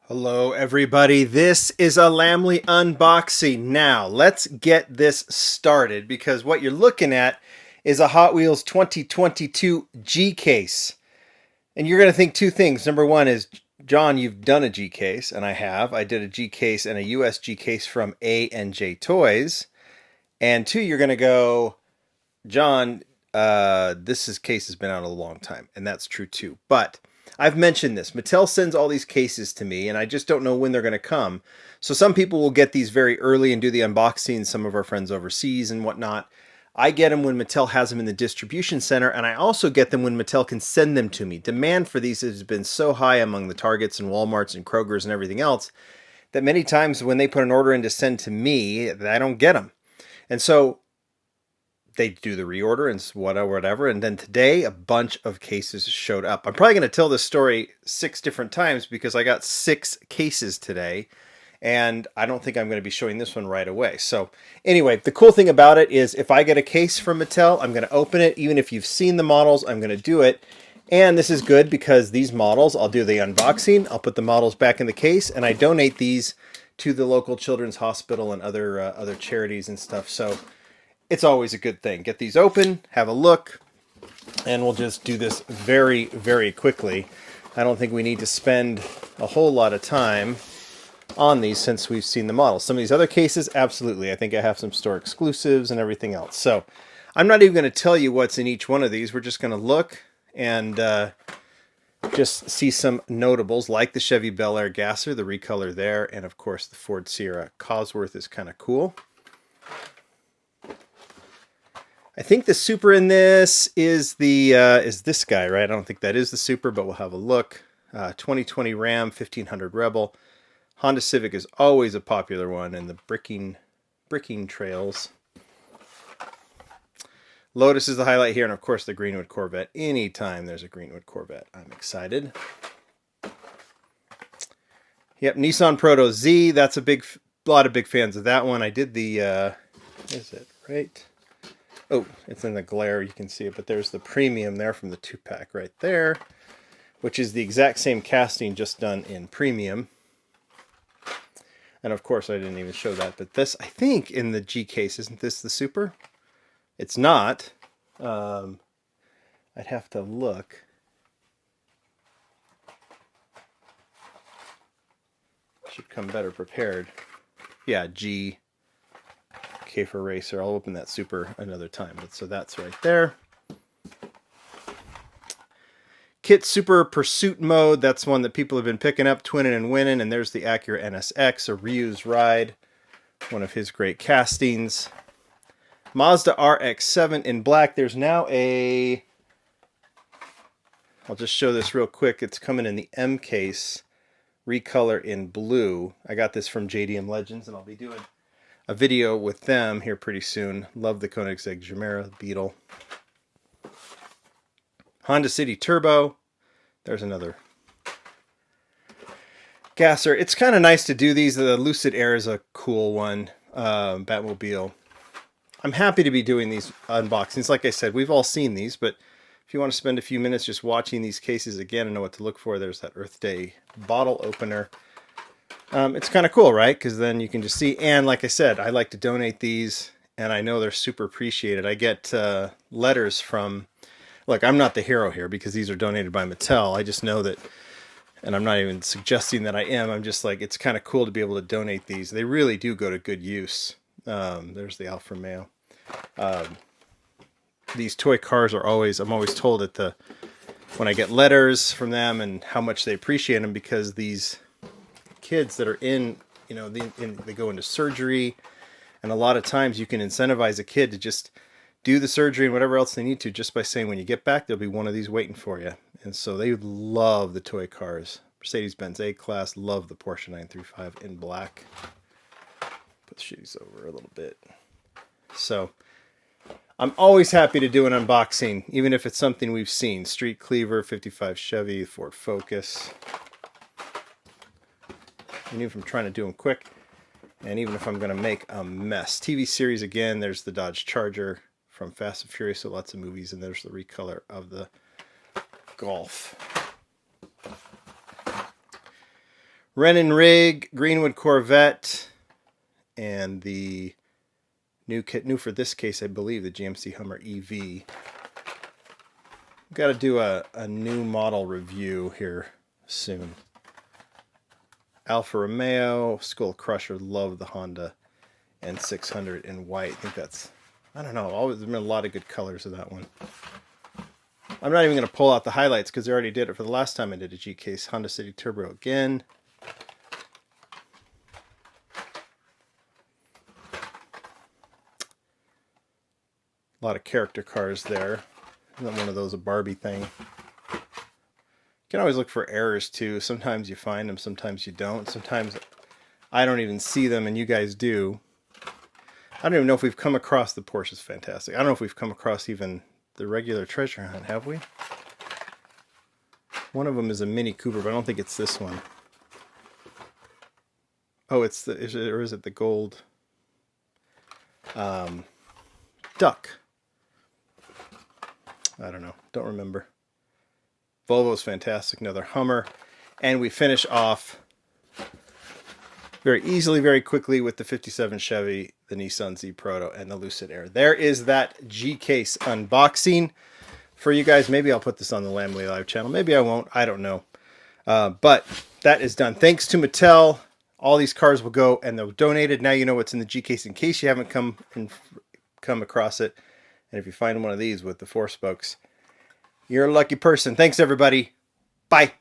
Hello everybody, this is a Lamley unboxing. Now let's get this started because what you're looking at is a Hot Wheels 2022 G case. And you're going to think two things. Number one is, John, you've done a G case, and I have. I did a G case and a US G case from A&J Toys. And two, you're going to go, John, this case has been out a long time, and that's true too. But I've mentioned this. Mattel sends all these cases to me, and I just don't know when they're going to come. So some people will get these very early and do the unboxing, some of our friends overseas and whatnot. I get them when Mattel has them in the distribution center, and I also get them when Mattel can send them to me. Demand for these has been so high among the Targets and Walmarts and Krogers and everything else that many times when they put an order in to send to me, I don't get them. And so they do the reorder and whatever. And then today, a bunch of cases showed up. I'm probably going to tell this story 6 different times because I got 6 cases today. And I don't think I'm going to be showing this one right away. So anyway, the cool thing about it is if I get a case from Mattel, I'm going to open it. Even if you've seen the models, I'm going to do it. And this is good because these models, I'll do the unboxing. I'll put the models back in the case. And I donate these to the local children's hospital and other charities and stuff. So it's always a good thing. Get these open, have a look, and we'll just do this very, very quickly. I don't think we need to spend a whole lot of time on these since we've seen the models. Some of these other cases, absolutely. I think I have some store exclusives and everything else. So I'm not even going to tell you what's in each one of these. We're just going to look and just see some notables like the Chevy Bel Air Gasser, the recolor there, and of course the Ford Sierra Cosworth is kind of cool. I think the Super in this is this guy, right? I don't think that is the Super, but we'll have a look. 2020 Ram, 1500 Rebel. Honda Civic is always a popular one, and the bricking trails. Lotus is the highlight here, and of course the Greenwood Corvette. Anytime there's a Greenwood Corvette, I'm excited. Yep, Nissan Proto Z. That's a lot of big fans of that one. I did the, is it right? Oh, it's in the glare, you can see it, but there's the premium there from the 2-pack right there, which is the exact same casting, just done in premium. And of course, I didn't even show that, but this, I think, in the G case, isn't this the Super? It's not. I'd have to look. Should come better prepared. Yeah, G. For Racer. I'll open that Super another time. But so that's right there. Kit Super Pursuit Mode. That's one that people have been picking up, twinning and winning. And there's the Acura NSX, a reused ride. One of his great castings. Mazda RX-7 in black. There's now a... I'll just show this real quick. It's coming in the M case. Recolor in blue. I got this from JDM Legends, and I'll be doing a video with them here pretty soon. Love the Koenigsegg Gemera Beetle. Honda City Turbo. There's another Gasser. It's kind of nice to do these. The Lucid Air is a cool one. Batmobile. I'm happy to be doing these unboxings. Like I said, we've all seen these, but if you want to spend a few minutes just watching these cases again and know what to look for, there's that Earth Day bottle opener. It's kind of cool, right? Because then you can just see, and like I said, I like to donate these, and I know they're super appreciated. I get letters from, look, I'm not the hero here because these are donated by Mattel. I just know that, and I'm not even suggesting that I am. I'm just like, it's kind of cool to be able to donate these. They really do go to good use. There's the Alfa Romeo. These toy cars are always, I'm always told at when I get letters from them and how much they appreciate them, because these kids that are in, they go into surgery, and a lot of times you can incentivize a kid to just do the surgery and whatever else they need to just by saying, when you get back, there'll be one of these waiting for you. And so they love the toy cars. Mercedes-Benz A-Class, love the Porsche 935 in black. Put the shoes over a little bit. So I'm always happy to do an unboxing, even if it's something we've seen. Street Cleaver, 55 Chevy, Ford Focus. And even if I'm trying to do them quick, and even if I'm going to make a mess. TV series again, there's the Dodge Charger from Fast and Furious, so lots of movies, and there's the recolor of the Golf. Renan Rig, Greenwood Corvette, and the new for this case, I believe, the GMC Hummer EV. We've got to do a new model review here soon. Alfa Romeo, Skull Crusher, love the Honda N600 in white. I think that's, I don't know, always there's been a lot of good colors of that one. I'm not even going to pull out the highlights because I already did it for the last time I did a G case. Honda City Turbo again. A lot of character cars there. Isn't one of those a Barbie thing? You can always look for errors too. Sometimes you find them, sometimes you don't. Sometimes I don't even see them and you guys do. I don't even know if we've come across the Porsche's fantastic. I don't know if we've come across even the regular treasure hunt, have we? One of them is a Mini Cooper, but I don't think it's this one. Oh, it's the, or is it the gold duck? I don't know. Don't remember. Volvo's fantastic. Another Hummer. And we finish off very easily, very quickly with the 57 Chevy, the Nissan Z Proto, and the Lucid Air. There is that G-Case unboxing for you guys. Maybe I'll put this on the Lamley Live channel. Maybe I won't. I don't know. But that is done. Thanks to Mattel. All these cars will go and they're donated. Now you know what's in the G-Case in case you haven't come across it. And if you find one of these with the 4 spokes, you're a lucky person. Thanks, everybody. Bye.